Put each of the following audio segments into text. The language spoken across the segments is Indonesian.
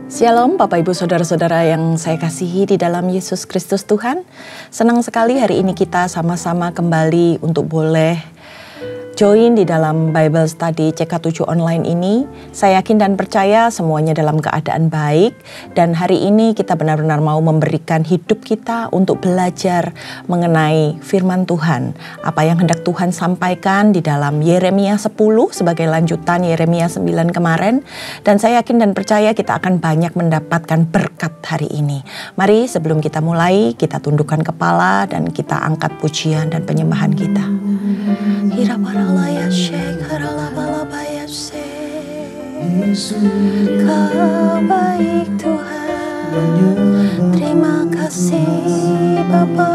Shalom Bapak Ibu Saudara-saudara yang saya kasihi di dalam Yesus Kristus Tuhan. Senang sekali hari ini kita sama-sama kembali untuk boleh join di dalam Bible Study CK7 online ini. Saya yakin dan percaya semuanya dalam keadaan baik. Dan hari ini kita benar-benar mau memberikan hidup kita untuk belajar mengenai firman Tuhan. Apa yang hendak Tuhan sampaikan di dalam Yeremia 10 sebagai lanjutan Yeremia 9 kemarin. Dan saya yakin dan percaya kita akan banyak mendapatkan berkat hari ini. Mari sebelum kita mulai, kita tundukkan kepala dan kita angkat pujian dan penyembahan kita. Kau baik Tuhan, terima kasih Bapa.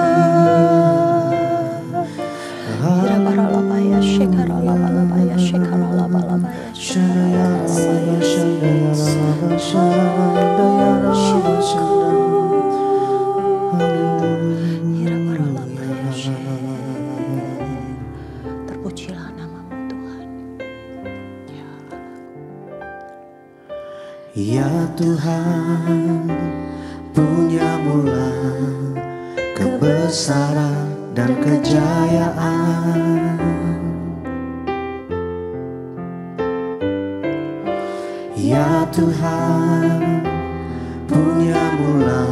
Terpujilah namamu Tuhan. Ya Tuhan, punya mula kebesaran dan kejayaan. Ya Tuhan, punya mula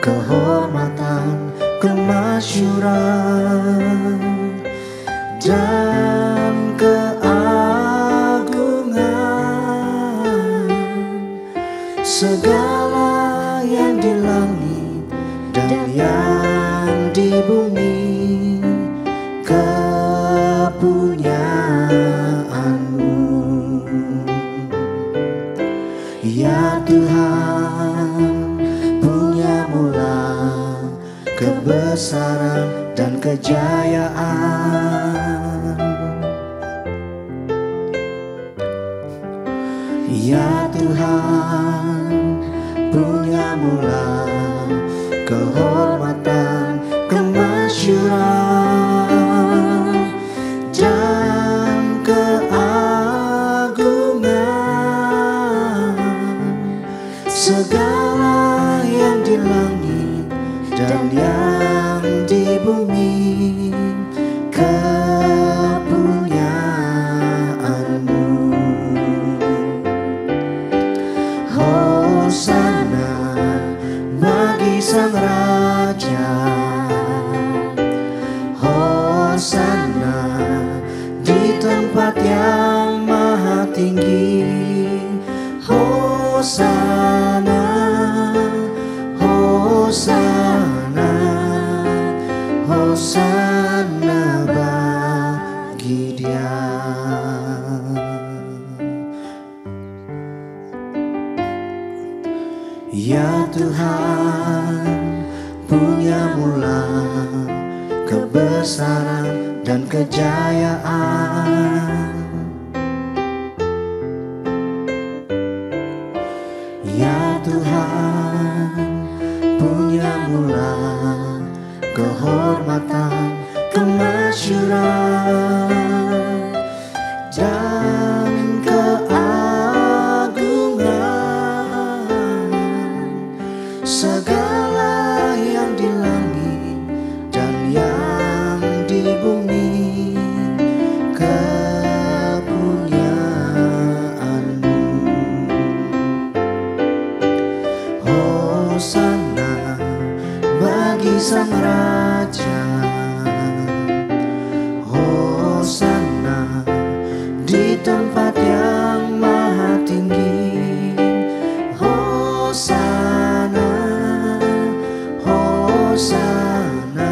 kehormatan, kemasyuran dan keagungan. Segala yang di langit dan yang di bumi kepunyaanmu. Ya Tuhan, punya mula kebesaran dan kejayaan. Ya Tuhan, punya mula kehormatan, kemasyuran dan keagungan. Segala yang di langit dan yang di bumi kepunyaanmu. Hosana bagi Sang Raja, Hosana di tempat yang maha tinggi. Hosana, Hosana, Hosana bagi Dia. Ya Tuhan, punya mula kebesaran dan kejayaan. Ya Tuhan, punya mula kehormatan, kemasyuran dan keagungan. Segala yang di langit dan yang di bumi kepunyaanmu. Hosana bagi Sang Raja, Hosana di tempat yang maha tinggi. Hosana, Hosana,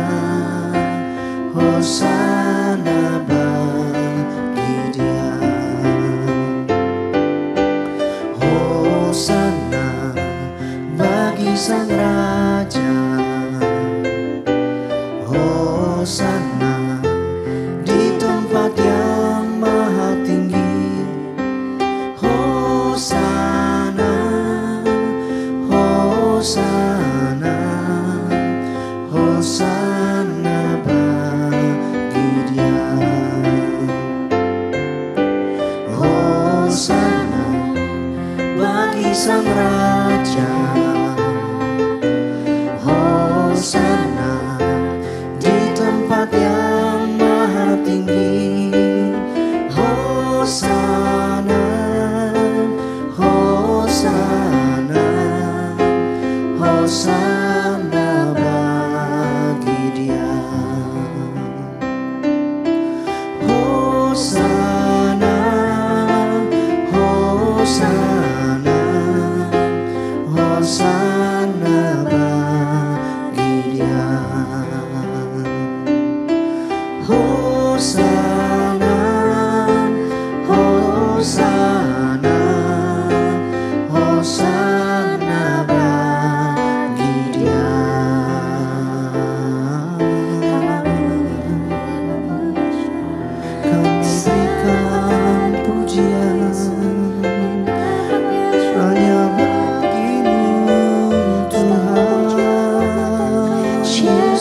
Hosana bagi Dia. Hosana bagi Sang Raja, Sang Raja. Hosana di tempat yang maha tinggi. Hosana, Hosana, Hosana bagi Dia. Hosana, Hosana, Hosana bagi Dia. Hosana, Hosana, Hosana bagi Dia. Kami berikan pujian hanya bagi-Mu Tuhan Yesus.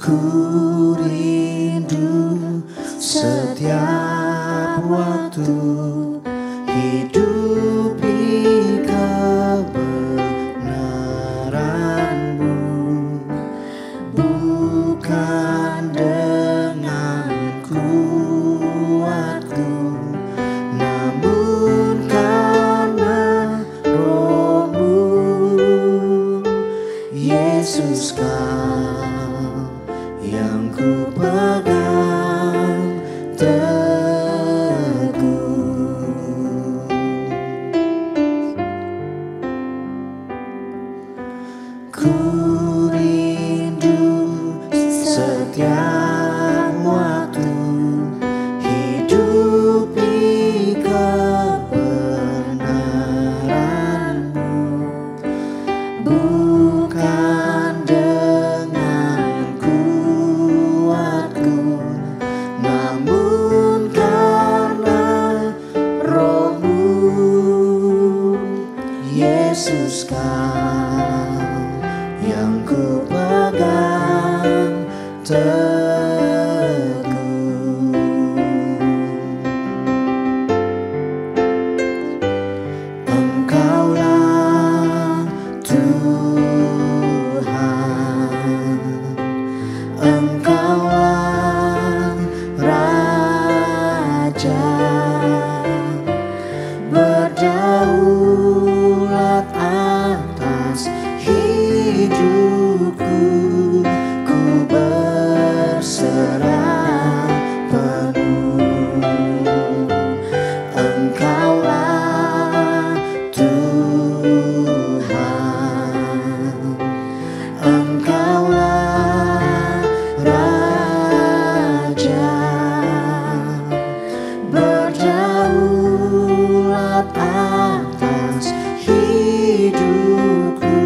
Ku rindu setiap waktu hidupi kebenaran-Mu, bukan dengan kuatku, namun karena Roh-Mu. Yesus, Kau yang ku pegang teguh. Ku rindu setiap waktu hidupi kebenaran-Mu, bukan dengan kuatku, namun karena Roh-Mu. Yesus, Kau yang ku pegang teguh. Engkaulah Tuhan, Engkaulah Raja, berdaulat atas hidupku. Ku berserah penuh. Engkaulah Tuhan, Engkaulah Raja, berdaulat atas hidupku.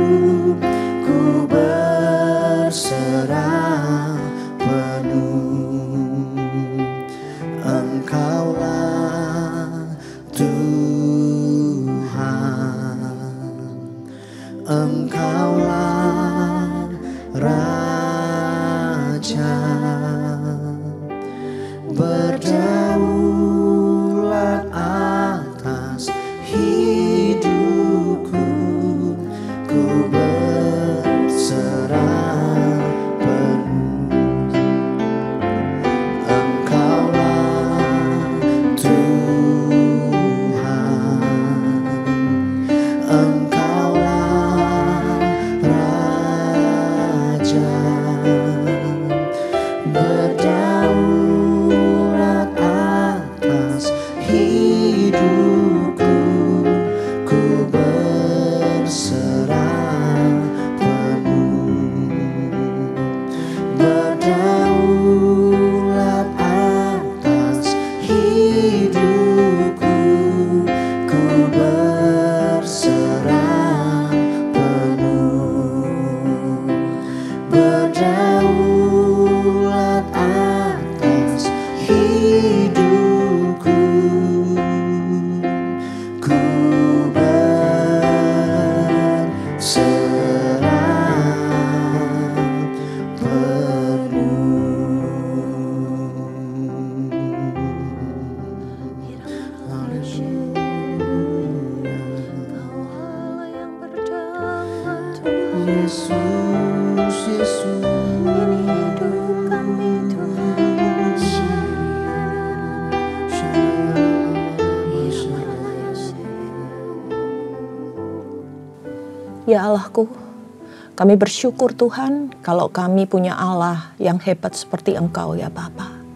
Ku berserah penuh. Engkaulah Tuhan, Engkaulah Raja, berdaulat atas hidupku. Ku berserah penuh. Engkaulah Tuhan, Engkaulah Raja, Allahku, kami bersyukur Tuhan kalau kami punya Allah yang hebat seperti Engkau ya Bapa.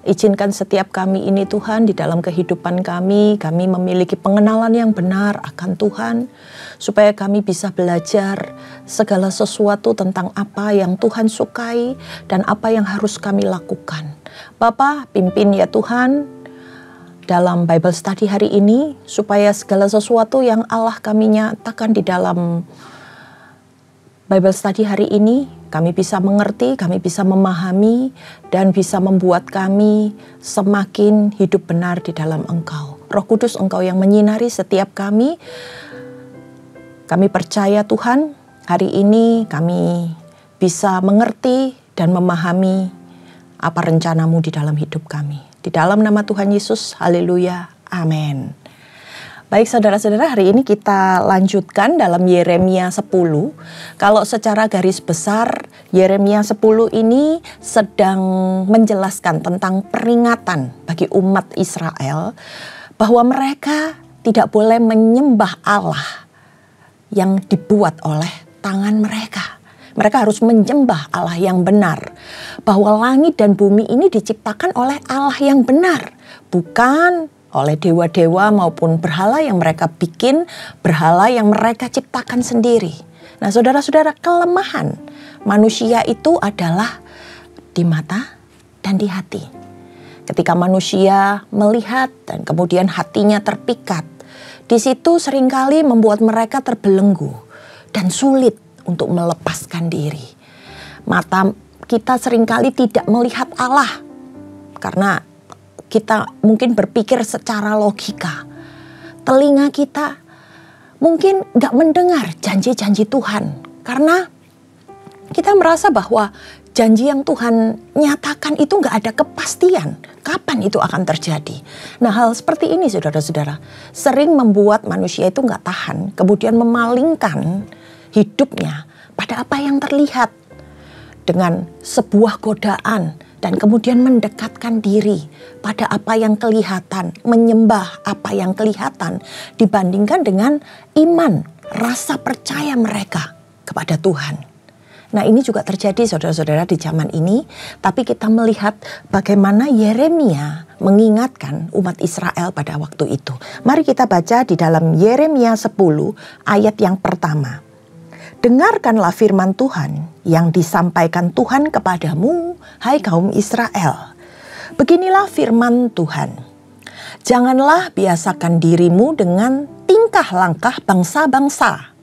Izinkan setiap kami ini Tuhan di dalam kehidupan kami memiliki pengenalan yang benar akan Tuhan. Supaya kami bisa belajar segala sesuatu tentang apa yang Tuhan sukai dan apa yang harus kami lakukan. Bapa, pimpin ya Tuhan dalam Bible Study hari ini. Supaya segala sesuatu yang Allah kami nyatakan di dalam Bible Study hari ini, kami bisa mengerti, kami bisa memahami, dan bisa membuat kami semakin hidup benar di dalam Engkau. Roh Kudus, Engkau yang menyinari setiap kami. Kami percaya Tuhan, hari ini kami bisa mengerti dan memahami apa rencana-Mu di dalam hidup kami. Di dalam nama Tuhan Yesus, haleluya, amin. Baik saudara-saudara, hari ini kita lanjutkan dalam Yeremia 10. Kalau secara garis besar, Yeremia 10 ini sedang menjelaskan tentang peringatan bagi umat Israel bahwa mereka tidak boleh menyembah Allah yang dibuat oleh tangan mereka. Mereka harus menyembah Allah yang benar. Bahwa langit dan bumi ini diciptakan oleh Allah yang benar, bukan oleh dewa-dewa maupun berhala yang mereka bikin, berhala yang mereka ciptakan sendiri. Nah saudara-saudara, kelemahan manusia itu adalah di mata dan di hati. Ketika manusia melihat dan kemudian hatinya terpikat, di situ seringkali membuat mereka terbelenggu dan sulit untuk melepaskan diri. Mata kita seringkali tidak melihat Allah karena kita mungkin berpikir secara logika. Telinga kita mungkin gak mendengar janji-janji Tuhan. Karena kita merasa bahwa janji yang Tuhan nyatakan itu gak ada kepastian. Kapan itu akan terjadi? Nah hal seperti ini saudara-saudara sering membuat manusia itu gak tahan. Kemudian memalingkan hidupnya pada apa yang terlihat. Dengan sebuah godaan. Dan kemudian mendekatkan diri pada apa yang kelihatan, menyembah apa yang kelihatan dibandingkan dengan iman, rasa percaya mereka kepada Tuhan. Nah ini juga terjadi saudara-saudara di zaman ini, tapi kita melihat bagaimana Yeremia mengingatkan umat Israel pada waktu itu. Mari kita baca di dalam Yeremia 10 ayat yang pertama. Dengarkanlah firman Tuhan yang disampaikan Tuhan kepadamu, hai kaum Israel. Beginilah firman Tuhan. Janganlah biasakan dirimu dengan tingkah langkah bangsa-bangsa.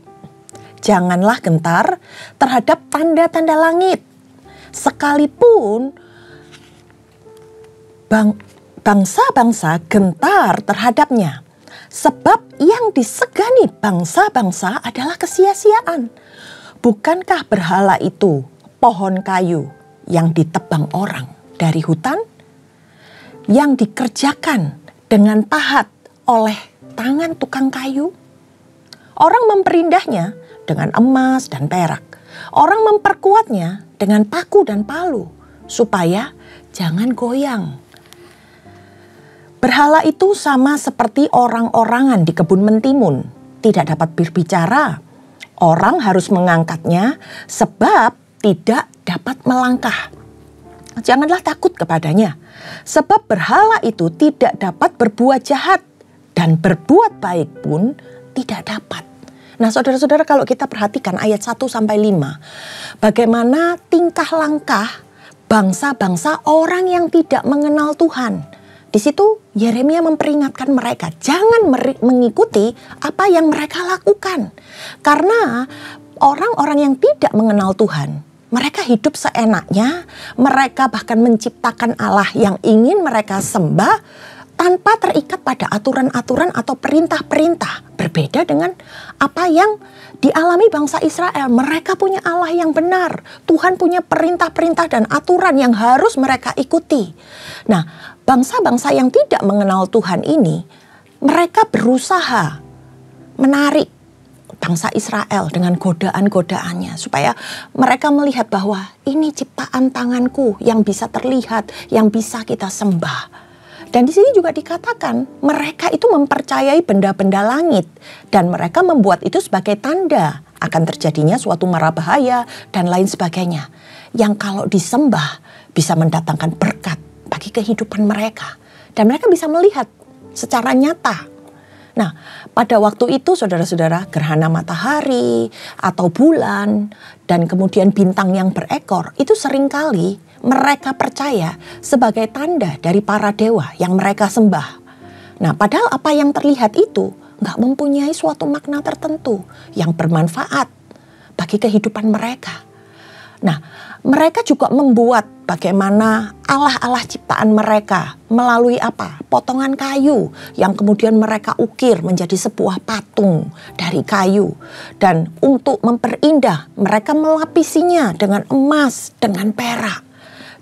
Janganlah gentar terhadap tanda-tanda langit. Sekalipun bangsa-bangsa gentar terhadapnya. Sebab yang disegani bangsa-bangsa adalah kesia-siaan. Bukankah berhala itu pohon kayu yang ditebang orang dari hutan? Yang dikerjakan dengan pahat oleh tangan tukang kayu? Orang memperindahnya dengan emas dan perak. Orang memperkuatnya dengan paku dan palu supaya jangan goyang. Berhala itu sama seperti orang-orangan di kebun mentimun, tidak dapat berbicara. Orang harus mengangkatnya sebab tidak dapat melangkah. Janganlah takut kepadanya, sebab berhala itu tidak dapat berbuat jahat dan berbuat baik pun tidak dapat. Nah saudara-saudara, kalau kita perhatikan ayat 1-5, bagaimana tingkah langkah bangsa-bangsa orang yang tidak mengenal Tuhan. Di situ Yeremia memperingatkan mereka, jangan mengikuti apa yang mereka lakukan. Karena orang-orang yang tidak mengenal Tuhan, mereka hidup seenaknya, mereka bahkan menciptakan Allah yang ingin mereka sembah tanpa terikat pada aturan-aturan atau perintah-perintah. Berbeda dengan apa yang dialami bangsa Israel. Mereka punya Allah yang benar. Tuhan punya perintah-perintah dan aturan yang harus mereka ikuti. Nah, bangsa-bangsa yang tidak mengenal Tuhan ini, mereka berusaha menarik bangsa Israel dengan godaan-godaannya. Supaya mereka melihat bahwa ini ciptaan tanganku yang bisa terlihat, yang bisa kita sembah. Dan di sini juga dikatakan mereka itu mempercayai benda-benda langit dan mereka membuat itu sebagai tanda akan terjadinya suatu mara bahaya dan lain sebagainya. Yang kalau disembah bisa mendatangkan berkat bagi kehidupan mereka. Dan mereka bisa melihat secara nyata. Nah, pada waktu itu saudara-saudara, gerhana matahari atau bulan dan kemudian bintang yang berekor itu seringkali mereka percaya sebagai tanda dari para dewa yang mereka sembah. Nah, padahal apa yang terlihat itu nggak mempunyai suatu makna tertentu yang bermanfaat bagi kehidupan mereka. Nah, mereka juga membuat bagaimana Allah-Allah ciptaan mereka melalui apa? Potongan kayu yang kemudian mereka ukir menjadi sebuah patung dari kayu. Dan untuk memperindah, mereka melapisinya dengan emas, dengan perak.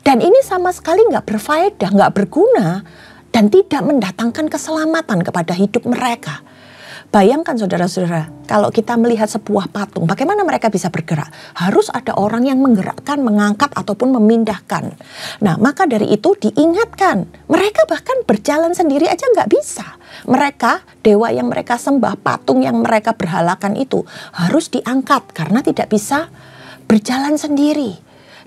Dan ini sama sekali nggak berfaedah, nggak berguna, dan tidak mendatangkan keselamatan kepada hidup mereka. Bayangkan saudara-saudara, kalau kita melihat sebuah patung, bagaimana mereka bisa bergerak? Harus ada orang yang menggerakkan, mengangkat, ataupun memindahkan. Nah, maka dari itu diingatkan, mereka bahkan berjalan sendiri aja nggak bisa. Mereka, dewa yang mereka sembah, patung yang mereka berhalakan itu harus diangkat karena tidak bisa berjalan sendiri.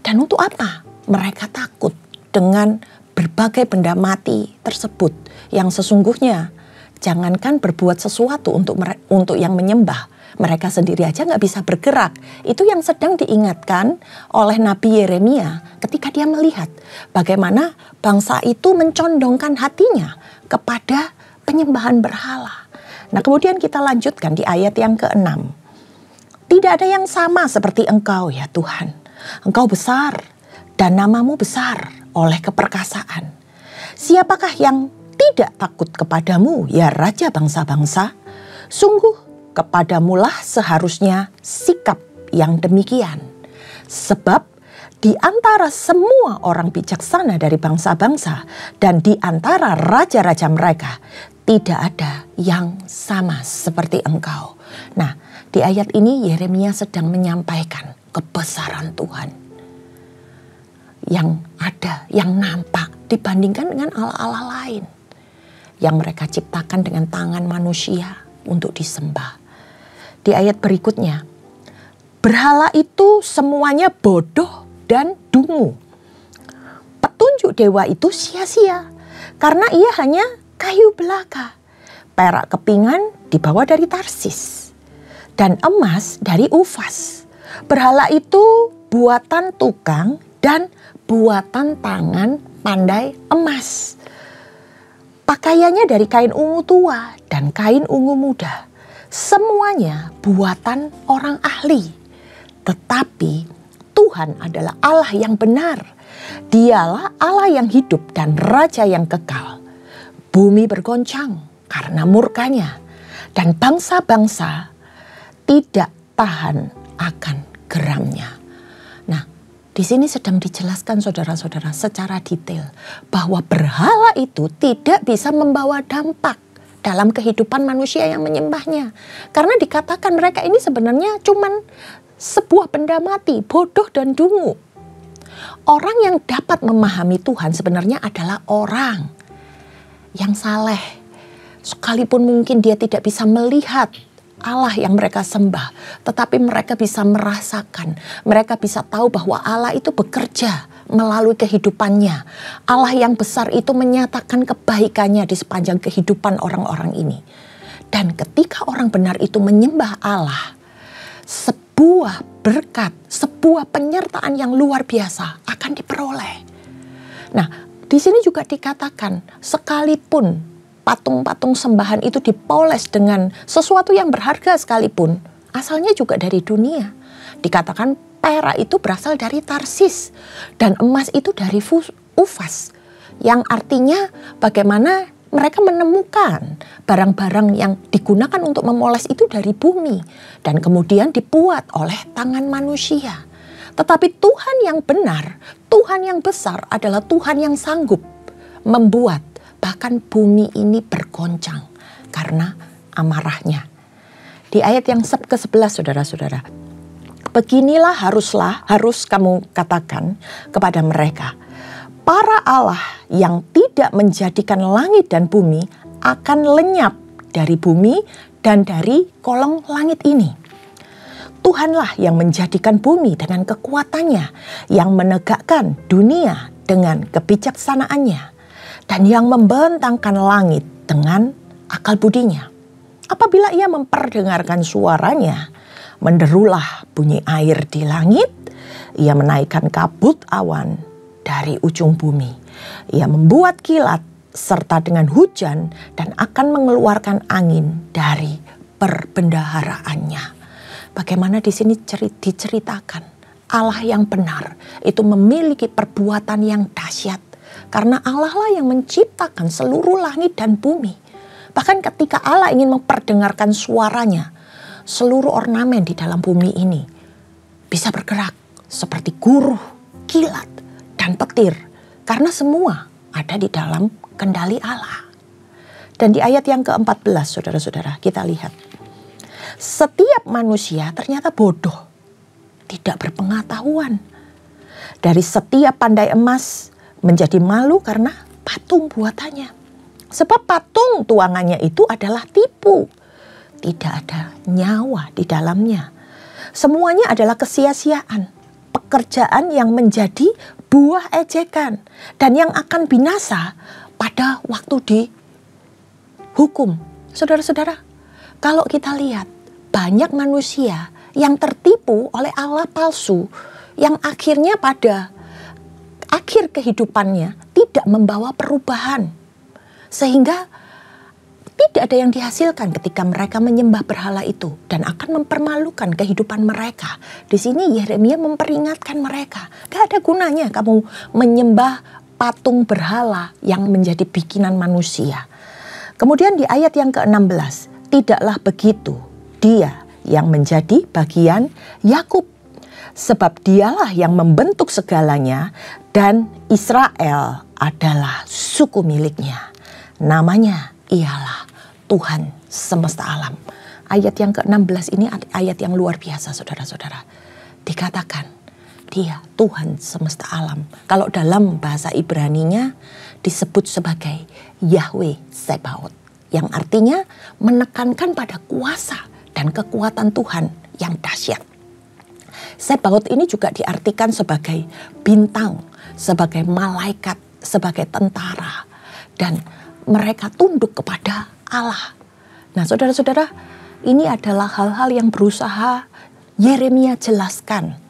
Dan untuk apa? Mereka takut dengan berbagai benda mati tersebut yang sesungguhnya jangankan berbuat sesuatu untuk yang menyembah. Mereka sendiri aja nggak bisa bergerak. Itu yang sedang diingatkan oleh Nabi Yeremia ketika dia melihat bagaimana bangsa itu mencondongkan hatinya kepada penyembahan berhala. Nah, kemudian kita lanjutkan di ayat yang ke-6. Tidak ada yang sama seperti Engkau ya Tuhan. Engkau besar dan namamu besar oleh keperkasaan. Siapakah yang tidak takut kepadamu ya Raja bangsa-bangsa? Sungguh kepadamulah seharusnya sikap yang demikian. Sebab di antara semua orang bijaksana dari bangsa-bangsa dan di antara raja-raja mereka tidak ada yang sama seperti Engkau. Nah, di ayat ini Yeremia sedang menyampaikan kebesaran Tuhan yang ada, yang nampak dibandingkan dengan Allah-Allah lain yang mereka ciptakan dengan tangan manusia untuk disembah. Di ayat berikutnya, berhala itu semuanya bodoh dan dungu. Petunjuk dewa itu sia-sia karena ia hanya kayu belaka. Perak kepingan dibawa dari Tarsis dan emas dari Ufas. Berhala itu buatan tukang dan buatan tangan pandai emas. Pakaiannya dari kain ungu tua dan kain ungu muda. Semuanya buatan orang ahli. Tetapi Tuhan adalah Allah yang benar. Dialah Allah yang hidup dan Raja yang kekal. Bumi bergoncang karena murkanya. Dan bangsa-bangsa tidak tahan akan geramnya. Di sini sedang dijelaskan saudara-saudara secara detail bahwa berhala itu tidak bisa membawa dampak dalam kehidupan manusia yang menyembahnya. Karena dikatakan mereka ini sebenarnya cuman sebuah benda mati, bodoh dan dungu. Orang yang dapat memahami Tuhan sebenarnya adalah orang yang saleh. Sekalipun mungkin dia tidak bisa melihat Allah yang mereka sembah, tetapi mereka bisa merasakan, mereka bisa tahu bahwa Allah itu bekerja melalui kehidupannya. Allah yang besar itu menyatakan kebaikannya di sepanjang kehidupan orang-orang ini. Dan ketika orang benar itu menyembah Allah, sebuah berkat, sebuah penyertaan yang luar biasa akan diperoleh. Nah, di sini juga dikatakan sekalipun patung-patung sembahan itu dipoles dengan sesuatu yang berharga sekalipun, asalnya juga dari dunia. Dikatakan perak itu berasal dari Tarsis dan emas itu dari Ufas, yang artinya bagaimana mereka menemukan barang-barang yang digunakan untuk memoles itu dari bumi dan kemudian dibuat oleh tangan manusia. Tetapi Tuhan yang benar, Tuhan yang besar adalah Tuhan yang sanggup membuat bahkan bumi ini bergoncang karena amarahnya. Di ayat yang ke-11 saudara-saudara, beginilah harus kamu katakan kepada mereka, para Allah yang tidak menjadikan langit dan bumi akan lenyap dari bumi dan dari kolong langit ini. Tuhanlah yang menjadikan bumi dengan kekuatannya, yang menegakkan dunia dengan kebijaksanaannya, dan yang membentangkan langit dengan akal budinya. Apabila ia memperdengarkan suaranya, menderulah bunyi air di langit, ia menaikkan kabut awan dari ujung bumi. Ia membuat kilat serta dengan hujan dan akan mengeluarkan angin dari perbendaharaannya. Bagaimana di sini diceritakan Allah yang benar itu memiliki perbuatan yang dahsyat. Karena Allah lah yang menciptakan seluruh langit dan bumi. Bahkan ketika Allah ingin memperdengarkan suaranya, seluruh ornamen di dalam bumi ini bisa bergerak seperti guruh, kilat, dan petir. Karena semua ada di dalam kendali Allah. Dan di ayat yang ke-14, saudara-saudara, kita lihat. Setiap manusia ternyata bodoh, tidak berpengetahuan. Dari setiap pandai emas menjadi malu karena patung buatannya. Sebab patung tuangannya itu adalah tipu. Tidak ada nyawa di dalamnya. Semuanya adalah kesia-siaan. Pekerjaan yang menjadi buah ejekan. Dan yang akan binasa pada waktu dihukum. Saudara-saudara, kalau kita lihat banyak manusia yang tertipu oleh Allah palsu. Yang akhirnya pada akhir kehidupannya tidak membawa perubahan. Sehingga tidak ada yang dihasilkan ketika mereka menyembah berhala itu. Dan akan mempermalukan kehidupan mereka. Di sini Yeremia memperingatkan mereka. Gak ada gunanya kamu menyembah patung berhala yang menjadi bikinan manusia. Kemudian di ayat yang ke-16. Tidaklah begitu dia yang menjadi bagian Yakub. Sebab dialah yang membentuk segalanya dan Israel adalah suku miliknya. Namanya ialah Tuhan semesta alam. Ayat yang ke-16 ini ayat yang luar biasa, saudara-saudara. Dikatakan dia Tuhan semesta alam. Kalau dalam bahasa Ibraninya disebut sebagai Yahweh Sebaot. Yang artinya menekankan pada kuasa dan kekuatan Tuhan yang dahsyat. Sebaot ini juga diartikan sebagai bintang, sebagai malaikat, sebagai tentara. Dan mereka tunduk kepada Allah. Nah, saudara-saudara, ini adalah hal-hal yang berusaha Yeremia jelaskan.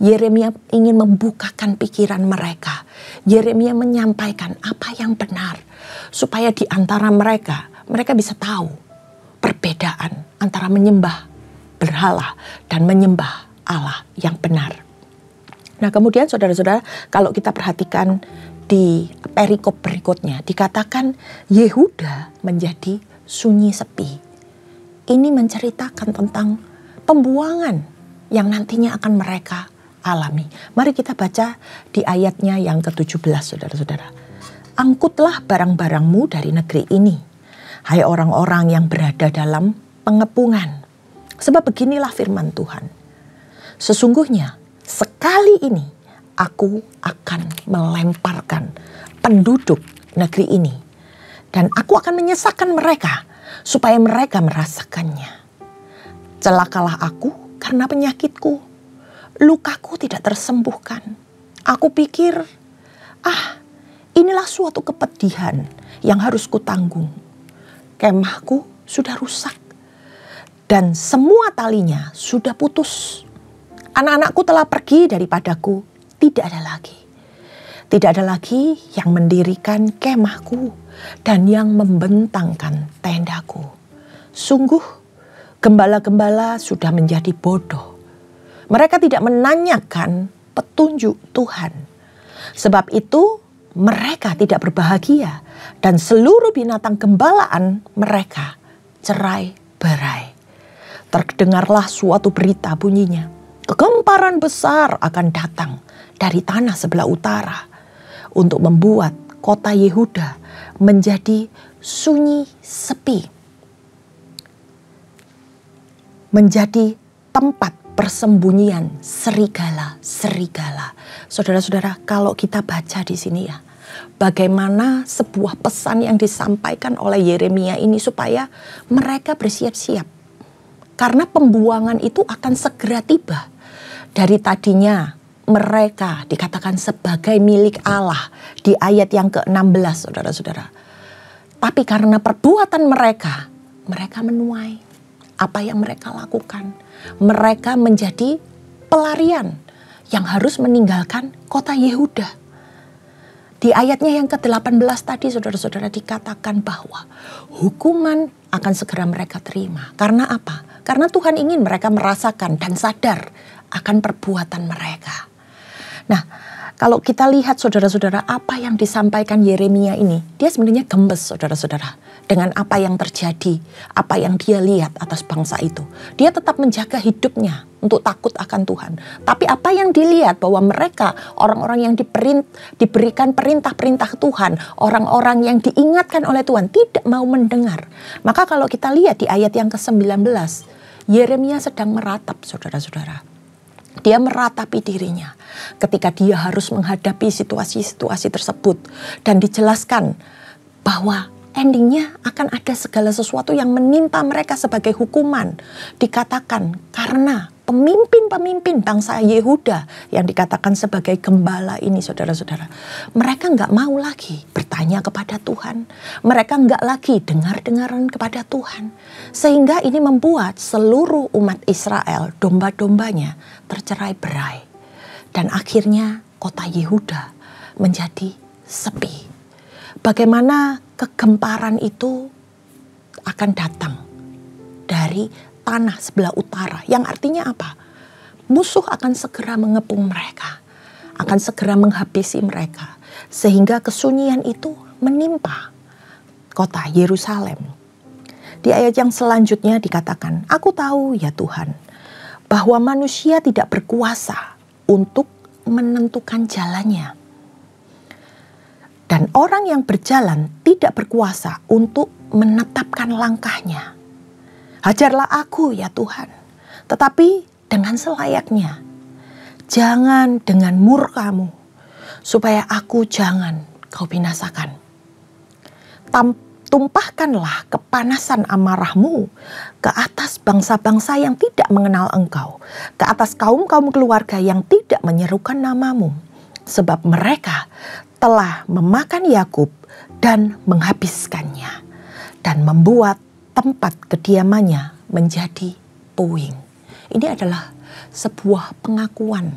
Yeremia ingin membukakan pikiran mereka. Yeremia menyampaikan apa yang benar. Supaya di antara mereka bisa tahu perbedaan antara menyembah berhala dan menyembah Allah yang benar. Nah, kemudian saudara-saudara, kalau kita perhatikan di perikop berikutnya dikatakan Yehuda menjadi sunyi sepi. Ini menceritakan tentang pembuangan yang nantinya akan mereka alami. Mari kita baca di ayatnya yang ke-17, saudara-saudara. Angkutlah barang-barangmu dari negeri ini, hai orang-orang yang berada dalam pengepungan. Sebab beginilah firman Tuhan. Sesungguhnya sekali ini aku akan melemparkan penduduk negeri ini. Dan aku akan menyesakkan mereka supaya mereka merasakannya. Celakalah aku karena penyakitku. Lukaku tidak tersembuhkan. Aku pikir, inilah suatu kepedihan yang harus kutanggung. Kemahku sudah rusak dan semua talinya sudah putus. Anak-anakku telah pergi daripadaku, tidak ada lagi. Tidak ada lagi yang mendirikan kemahku dan yang membentangkan tendaku. Sungguh, gembala-gembala sudah menjadi bodoh. Mereka tidak menanyakan petunjuk Tuhan. Sebab itu mereka tidak berbahagia dan seluruh binatang gembalaan mereka cerai-berai. Terdengarlah suatu berita bunyinya. Kegemparan besar akan datang dari tanah sebelah utara untuk membuat kota Yehuda menjadi sunyi sepi. Menjadi tempat persembunyian serigala-serigala. Saudara-saudara, kalau kita baca di sini ya, bagaimana sebuah pesan yang disampaikan oleh Yeremia ini supaya mereka bersiap-siap. Karena pembuangan itu akan segera tiba. Dari tadinya mereka dikatakan sebagai milik Allah di ayat yang ke-16, saudara-saudara. Tapi karena perbuatan mereka menuai apa yang mereka lakukan. Mereka menjadi pelarian yang harus meninggalkan kota Yehuda. Di ayatnya yang ke-18 tadi, saudara-saudara, dikatakan bahwa hukuman akan segera mereka terima. Karena apa? Karena Tuhan ingin mereka merasakan dan sadar akan perbuatan mereka. Nah, kalau kita lihat saudara-saudara, apa yang disampaikan Yeremia ini, dia sebenarnya gembes, saudara-saudara, dengan apa yang terjadi, apa yang dia lihat atas bangsa itu. Dia tetap menjaga hidupnya untuk takut akan Tuhan. Tapi apa yang dilihat bahwa mereka, orang-orang yang diberikan perintah-perintah Tuhan, orang-orang yang diingatkan oleh Tuhan, tidak mau mendengar. Maka kalau kita lihat di ayat yang ke-19, Yeremia sedang meratap, saudara-saudara. Dia meratapi dirinya ketika dia harus menghadapi situasi-situasi tersebut. Dan dijelaskan bahwa endingnya akan ada segala sesuatu yang menimpa mereka sebagai hukuman. Dikatakan karena pemimpin-pemimpin bangsa Yehuda yang dikatakan sebagai gembala ini, saudara-saudara, mereka nggak mau lagi bertanya kepada Tuhan. Mereka nggak lagi dengar-dengaran kepada Tuhan. Sehingga ini membuat seluruh umat Israel, domba-dombanya, tercerai-berai. Dan akhirnya kota Yehuda menjadi sepi. Bagaimana kegemparan itu akan datang dari tanah sebelah utara. Yang artinya apa? Musuh akan segera mengepung mereka. Akan segera menghabisi mereka. Sehingga kesunyian itu menimpa kota Yerusalem. Di ayat yang selanjutnya dikatakan, "Aku tahu ya Tuhan, bahwa manusia tidak berkuasa untuk menentukan jalannya. Dan orang yang berjalan tidak berkuasa untuk menetapkan langkahnya. Hajarlah aku ya Tuhan, tetapi dengan selayaknya. Jangan dengan murka-Mu, supaya aku jangan Kau binasakan. Tumpahkanlah kepanasan amarah-Mu ke atas bangsa-bangsa yang tidak mengenal Engkau, ke atas kaum-kaum keluarga yang tidak menyerukan nama-Mu, sebab mereka telah memakan Yakub dan menghabiskannya, dan membuat tempat kediamannya menjadi puing." Ini adalah sebuah pengakuan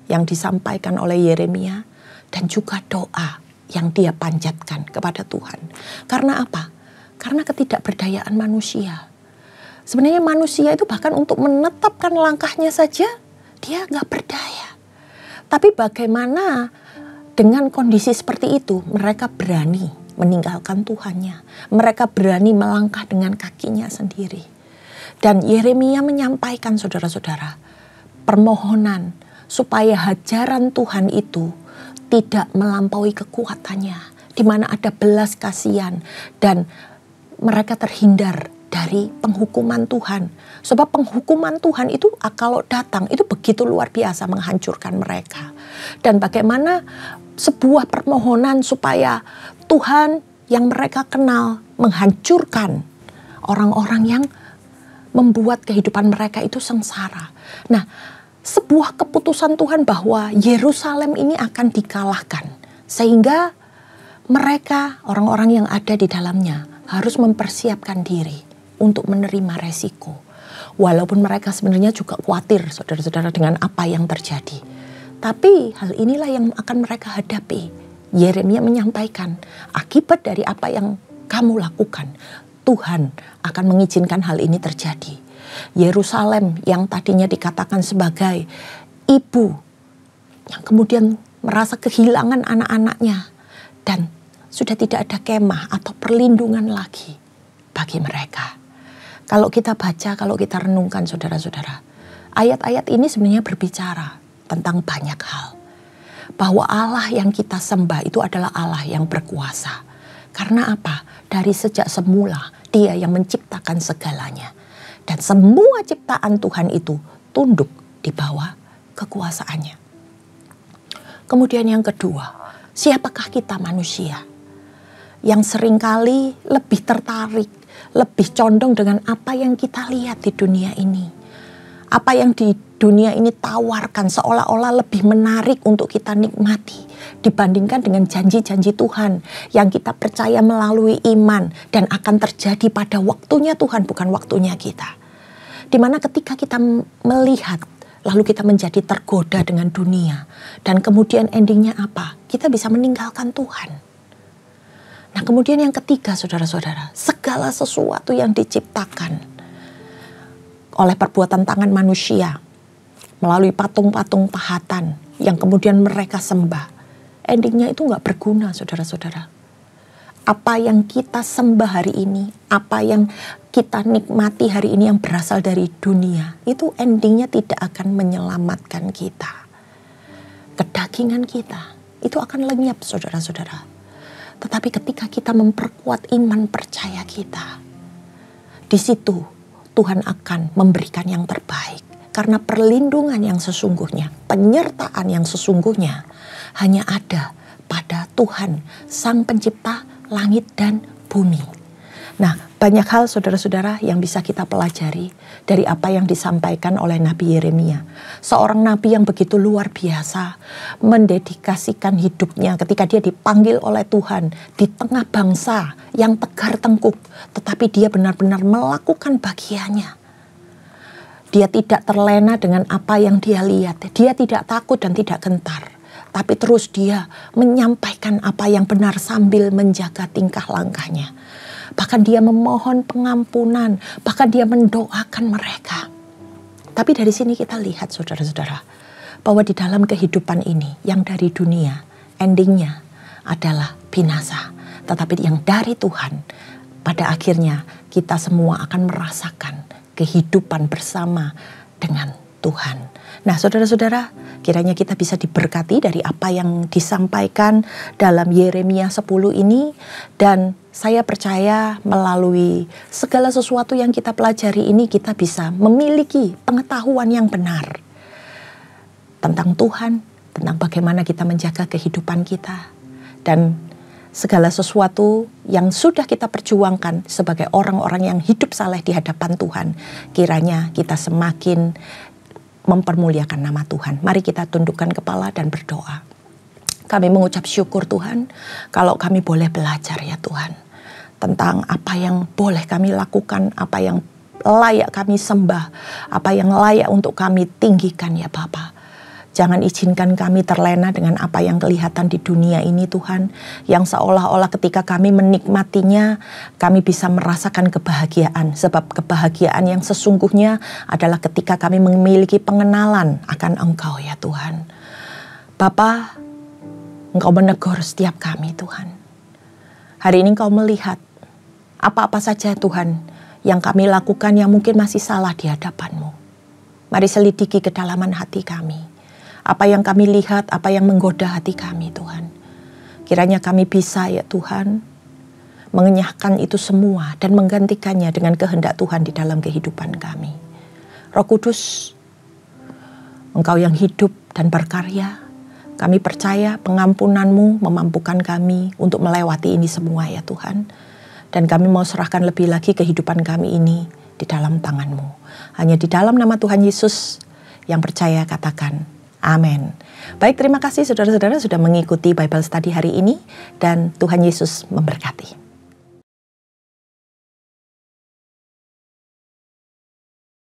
yang disampaikan oleh Yeremia dan juga doa yang dia panjatkan kepada Tuhan. Karena apa? Karena ketidakberdayaan manusia. Sebenarnya manusia itu bahkan untuk menetapkan langkahnya saja dia nggak berdaya. Tapi bagaimana dengan kondisi seperti itu mereka berani meninggalkan Tuhannya. Mereka berani melangkah dengan kakinya sendiri. Dan Yeremia menyampaikan, saudara-saudara, permohonan supaya hajaran Tuhan itu tidak melampaui kekuatannya, di mana ada belas kasihan dan mereka terhindar dari penghukuman Tuhan. Sebab penghukuman Tuhan itu kalau datang itu begitu luar biasa menghancurkan mereka. Dan bagaimana sebuah permohonan supaya Tuhan yang mereka kenal menghancurkan orang-orang yang membuat kehidupan mereka itu sengsara. Nah, sebuah keputusan Tuhan bahwa Yerusalem ini akan dikalahkan. Sehingga mereka, orang-orang yang ada di dalamnya, harus mempersiapkan diri untuk menerima resiko. Walaupun mereka sebenarnya juga khawatir, saudara-saudara, dengan apa yang terjadi. Tapi hal inilah yang akan mereka hadapi. Yeremia menyampaikan, akibat dari apa yang kamu lakukan, Tuhan akan mengizinkan hal ini terjadi. Yerusalem yang tadinya dikatakan sebagai ibu, yang kemudian merasa kehilangan anak-anaknya, dan sudah tidak ada kemah atau perlindungan lagi bagi mereka. Kalau kita baca, kalau kita renungkan, saudara-saudara, ayat-ayat ini sebenarnya berbicara tentang banyak hal. Bahwa Allah yang kita sembah itu adalah Allah yang berkuasa. Karena apa? Dari sejak semula Dia yang menciptakan segalanya. Dan semua ciptaan Tuhan itu tunduk di bawah kekuasaannya. Kemudian yang kedua, siapakah kita manusia? Yang seringkali lebih tertarik lebih condong dengan apa yang kita lihat di dunia ini. Apa yang di dunia ini tawarkan seolah-olah lebih menarik untuk kita nikmati dibandingkan dengan janji-janji Tuhan yang kita percaya melalui iman dan akan terjadi pada waktunya Tuhan, bukan waktunya kita. Dimana ketika kita melihat lalu kita menjadi tergoda dengan dunia dan kemudian endingnya apa? Kita bisa meninggalkan Tuhan. Nah, kemudian yang ketiga, saudara-saudara, segala sesuatu yang diciptakan oleh perbuatan tangan manusia melalui patung-patung pahatan yang kemudian mereka sembah, endingnya itu nggak berguna, saudara-saudara. Apa yang kita sembah hari ini, apa yang kita nikmati hari ini yang berasal dari dunia, itu endingnya tidak akan menyelamatkan kita. Kedagingan kita itu akan lenyap, saudara-saudara. Tetapi ketika kita memperkuat iman percaya kita, di situ Tuhan akan memberikan yang terbaik. Karena perlindungan yang sesungguhnya, penyertaan yang sesungguhnya hanya ada pada Tuhan, Sang Pencipta langit dan bumi. Nah, banyak hal saudara-saudara yang bisa kita pelajari dari apa yang disampaikan oleh Nabi Yeremia. Seorang nabi yang begitu luar biasa, mendedikasikan hidupnya ketika dia dipanggil oleh Tuhan di tengah bangsa yang tegar tengkuk, tetapi dia benar-benar melakukan bagiannya. Dia tidak terlena dengan apa yang dia lihat. Dia tidak takut dan tidak gentar. Tapi terus dia menyampaikan apa yang benar sambil menjaga tingkah langkahnya. Bahkan dia memohon pengampunan. Bahkan dia mendoakan mereka. Tapi dari sini kita lihat, saudara-saudara, bahwa di dalam kehidupan ini yang dari dunia, endingnya adalah binasa. Tetapi yang dari Tuhan, pada akhirnya kita semua akan merasakan kehidupan bersama dengan Tuhan. Nah, saudara-saudara, kiranya kita bisa diberkati dari apa yang disampaikan dalam Yeremia 10 ini. Dan saya percaya melalui segala sesuatu yang kita pelajari ini, kita bisa memiliki pengetahuan yang benar tentang Tuhan, tentang bagaimana kita menjaga kehidupan kita. Dan segala sesuatu yang sudah kita perjuangkan sebagai orang-orang yang hidup saleh di hadapan Tuhan, kiranya kita semakin mempermuliakan nama Tuhan. Mari kita tundukkan kepala dan berdoa. Kami mengucap syukur Tuhan, kalau kami boleh belajar ya Tuhan, tentang apa yang boleh kami lakukan, apa yang layak kami sembah, apa yang layak untuk kami tinggikan ya Bapa. Jangan izinkan kami terlena dengan apa yang kelihatan di dunia ini Tuhan. Yang seolah-olah ketika kami menikmatinya, kami bisa merasakan kebahagiaan. Sebab kebahagiaan yang sesungguhnya adalah ketika kami memiliki pengenalan akan Engkau ya Tuhan. Bapa, Engkau menegur setiap kami Tuhan. Hari ini Engkau melihat apa-apa saja Tuhan yang kami lakukan yang mungkin masih salah di hadapan-Mu. Mari selidiki kedalaman hati kami. Apa yang kami lihat, apa yang menggoda hati kami Tuhan. Kiranya kami bisa ya Tuhan mengenyahkan itu semua dan menggantikannya dengan kehendak Tuhan di dalam kehidupan kami. Roh Kudus, Engkau yang hidup dan berkarya, kami percaya pengampunan-Mu memampukan kami untuk melewati ini semua ya Tuhan. Dan kami mau serahkan lebih lagi kehidupan kami ini di dalam tangan-Mu. Hanya di dalam nama Tuhan Yesus yang percaya katakan amin. Baik, terima kasih saudara-saudara sudah mengikuti Bible Study hari ini dan Tuhan Yesus memberkati.